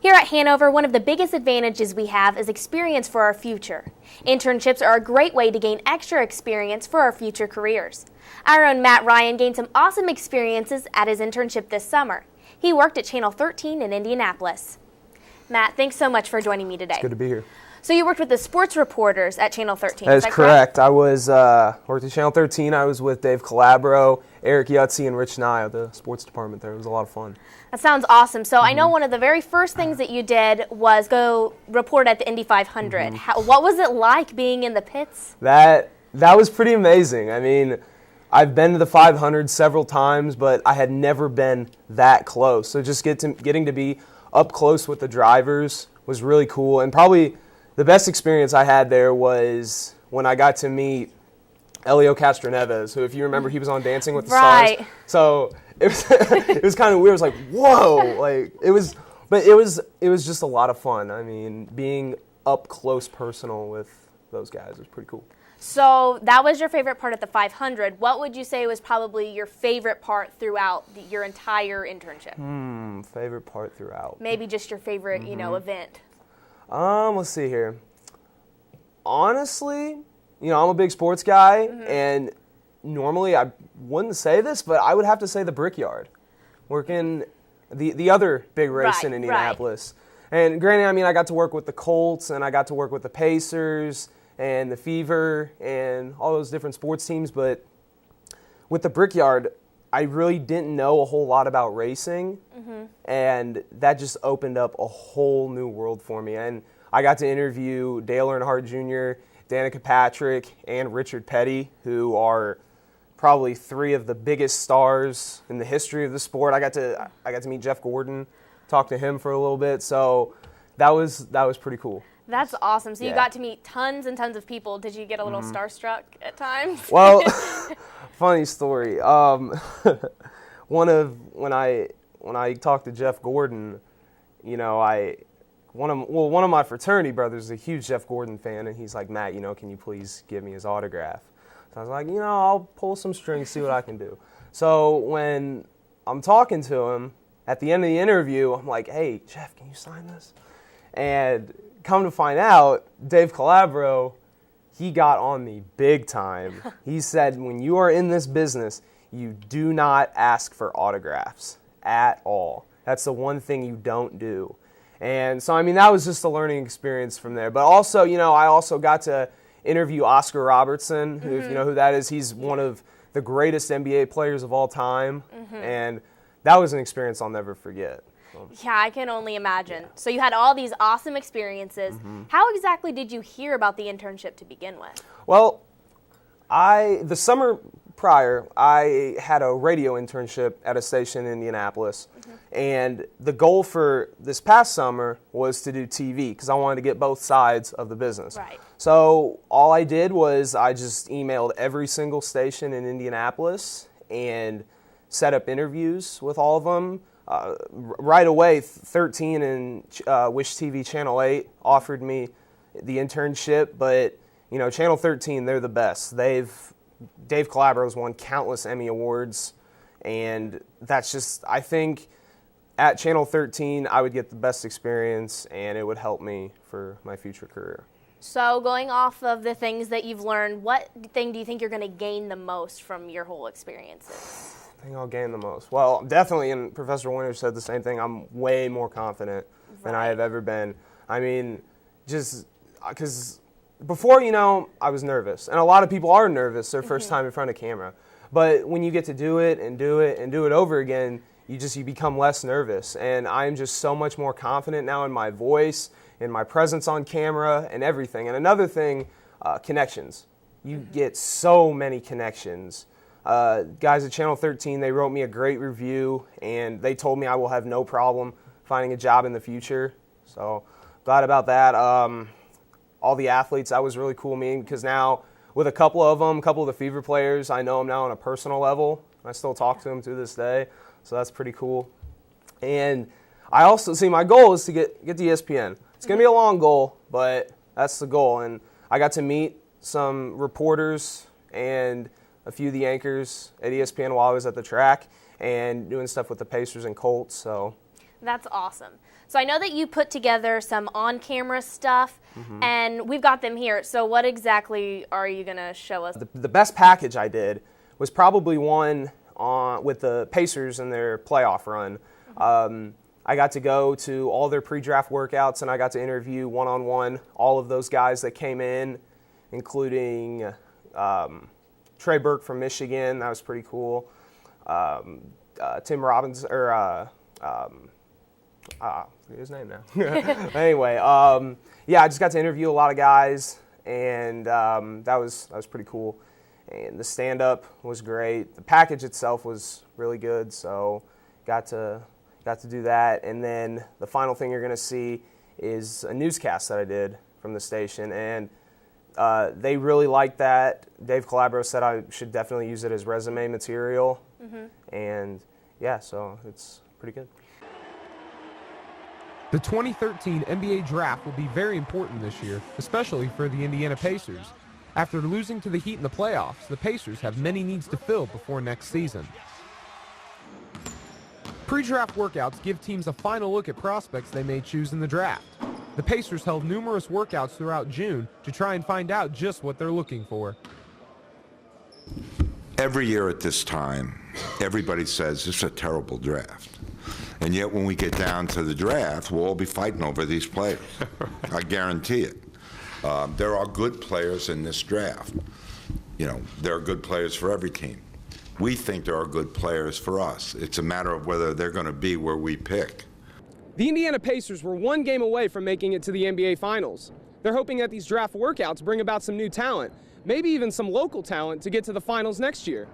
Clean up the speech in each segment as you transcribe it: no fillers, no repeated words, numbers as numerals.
Here at Hanover, one of the biggest advantages we have is experience for our future. Internships are a great way to gain extra experience for our future careers. Our own Matt Ryan gained some awesome experiences at his internship this summer. He worked at Channel 13 in Indianapolis. Matt, thanks so much for joining me today. It's good to be here. So you worked with the sports reporters at Channel 13, That is correct? I was worked at Channel 13. I was with Dave Calabro, Eric Yutzi, and Rich Nye of the sports department there. It was a lot of fun. That sounds awesome. So I know one of the very first things that you did was go report at the Indy 500. What was it like being in the pits? That was pretty amazing. I mean, I've been to the 500 several times, but I had never been that close. So just getting to be up close with the drivers was really cool. And probably the best experience I had there was when I got to meet Elio Castroneves, who, if you remember, he was on Dancing with the Stars. So it was it was kind of weird. It was like, whoa, like it was just a lot of fun. I mean, being up close, personal with those guys was pretty cool. So that was your favorite part at the 500. What would you say was probably your favorite part throughout your entire internship? Favorite part throughout. Maybe just your favorite, event. Let's see here. Honestly, I'm a big sports guy, and normally I wouldn't say this, but I would have to say the Brickyard, working the other big race in Indianapolis. And granted, I mean, I got to work with the Colts, and I got to work with the Pacers, and the Fever, and all those different sports teams, but with the Brickyard, I really didn't know a whole lot about racing, and that just opened up a whole new world for me. And I got to interview Dale Earnhardt Jr., Danica Patrick, and Richard Petty, who are probably three of the biggest stars in the history of the sport. I got to meet Jeff Gordon, talk to him for a little bit, so that was pretty cool. That's awesome. So you got to meet tons and tons of people. Did you get a little starstruck at times? Well, funny story. When I talked to Jeff Gordon, one of my fraternity brothers is a huge Jeff Gordon fan, and he's like, Matt, can you please give me his autograph? So I was like, I'll pull some strings, see what I can do. So when I'm talking to him at the end of the interview, I'm like, hey, Jeff, can you sign this? And come to find out, Dave Calabro, he got on me big time. He said, when you are in this business, you do not ask for autographs at all. That's the one thing you don't do. And so, I mean, that was just a learning experience from there. But also, I also got to interview Oscar Robertson, who, if you know who that is, he's one of the greatest NBA players of all time. And that was an experience I'll never forget. Yeah, I can only imagine. So you had all these awesome experiences. How exactly did you hear about the internship to begin with? Well, the summer prior, I had a radio internship at a station in Indianapolis. And the goal for this past summer was to do TV because I wanted to get both sides of the business. So all I did was I just emailed every single station in Indianapolis and set up interviews with all of them. Right away, 13 and Wish TV Channel 8 offered me the internship, but Channel 13, they're the best. Dave Calabro's won countless Emmy Awards, and that's just, I think at Channel 13 I would get the best experience, and it would help me for my future career. So going off of the things that you've learned, what thing do you think you're going to gain the most from your whole experiences? I think I'll gain the most. Well, definitely, and Professor Winter said the same thing, I'm way more confident than I have ever been. I mean, just because before, I was nervous. And a lot of people are nervous their first time in front of camera. But when you get to do it and do it and do it over again, you become less nervous. And I'm just so much more confident now in my voice, in my presence on camera, and everything. And another thing, connections. You get so many connections. Guys at Channel 13, they wrote me a great review, and they told me I will have no problem finding a job in the future. So glad about that. All the athletes, that was really cool meeting because now with a couple of the Fever players, I know them now on a personal level. I still talk to them to this day, so that's pretty cool. And I also, my goal is to get to ESPN. It's going to be a long goal, but that's the goal. And I got to meet some reporters and a few of the anchors at ESPN while I was at the track and doing stuff with the Pacers and Colts. So That's awesome. So I know that you put together some on-camera stuff, and we've got them here. So what exactly are you going to show us? The best package I did was probably one with the Pacers in their playoff run. I got to go to all their pre-draft workouts, and I got to interview one-on-one all of those guys that came in, including Trey Burke from Michigan. That was pretty cool. Tim Robbins, or I forget his name now. Anyway, yeah, I just got to interview a lot of guys, and that was pretty cool. And the stand-up was great. The package itself was really good, so got to do that. And then the final thing you're going to see is a newscast that I did from the station, and they really liked that. Dave Calabro said I should definitely use it as resume material, and yeah, so it's pretty good. The 2013 NBA Draft will be very important this year, especially for the Indiana Pacers. After losing to the Heat in the playoffs, the Pacers have many needs to fill before next season. Pre-draft workouts give teams a final look at prospects they may choose in the draft. The Pacers held numerous workouts throughout June to try and find out just what they're looking for. Every year at this time, everybody says this is a terrible draft. And yet when we get down to the draft, we'll all be fighting over these players. I guarantee it. There are good players in this draft. You know, there are good players for every team. We think there are good players for us. It's a matter of whether they're going to be where we pick. The Indiana Pacers were one game away from making it to the NBA Finals. They're hoping that these draft workouts bring about some new talent, maybe even some local talent to get to the finals next year.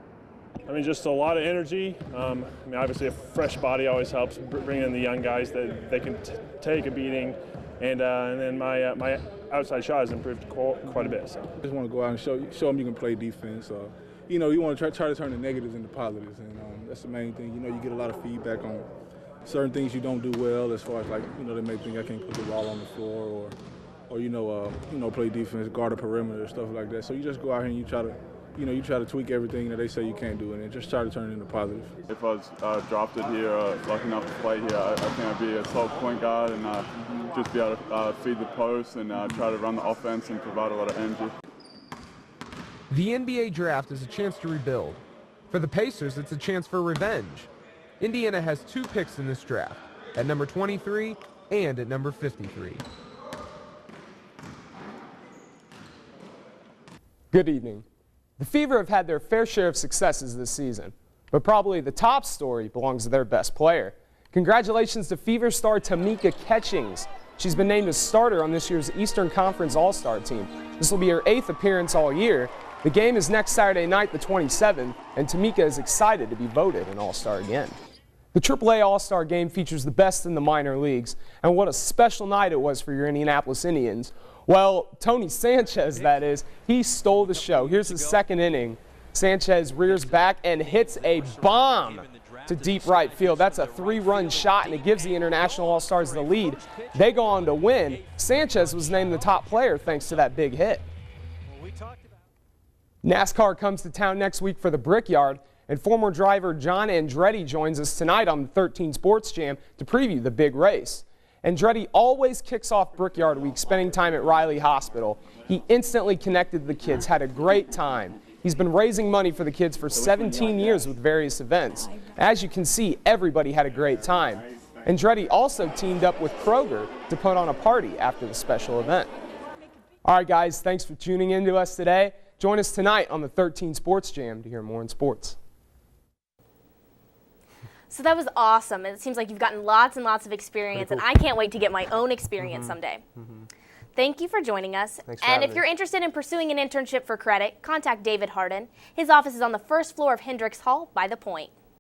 I mean, just a lot of energy. I mean, obviously a fresh body always helps, bring in the young guys that they can take a beating. And then my outside shot has improved quite a bit. So. Just want to go out and show them you can play defense. You know, you want to try to turn the negatives into positives, and that's the main thing. You know, you get a lot of feedback on certain things you don't do well, as far as, like, you know, they may think I can't put the ball on the floor, or you know, play defense, guard a perimeter, stuff like that. So you just go out here and you try to tweak everything that they say you can't do, and just try to turn it into positive. If I was drafted here, lucky enough to play here, I think I'd be a solid point guard and just be able to feed the post and try to run the offense and provide a lot of energy. The NBA Draft is a chance to rebuild. For the Pacers, it's a chance for revenge. Indiana has 2 picks in this draft, at number 23 and at number 53. Good evening. The Fever have had their fair share of successes this season, but probably the top story belongs to their best player. Congratulations to Fever star Tamika Catchings. She's been named a starter on this year's Eastern Conference All-Star team. This will be her 8th appearance all year. The game is next Saturday night, the 27th, and Tamika is excited to be voted an All-Star again. The AAA All-Star game features the best in the minor leagues, and what a special night it was for your Indianapolis Indians. Well, Tony Sanchez, that is, he stole the show. Here's the second inning. Sanchez rears back and hits a bomb to deep right field. That's a 3-run shot, and it gives the International All-Stars the lead. They go on to win. Sanchez was named the top player thanks to that big hit. NASCAR comes to town next week for the Brickyard, and former driver John Andretti joins us tonight on the 13 Sports Jam to preview the big race. Andretti always kicks off Brickyard Week spending time at Riley Hospital. He instantly connected the kids, had a great time. He's been raising money for the kids for 17 years with various events. As you can see, everybody had a great time. Andretti also teamed up with Kroger to put on a party after the special event. All right, guys, thanks for tuning in to us today. Join us tonight on the 13 Sports Jam to hear more in sports. So that was awesome. It seems like you've gotten lots and lots of experience, and I can't wait to get my own experience someday. Thank you for joining us. And if you're interested in pursuing an internship for credit, contact David Harden. His office is on the first floor of Hendricks Hall by the Point.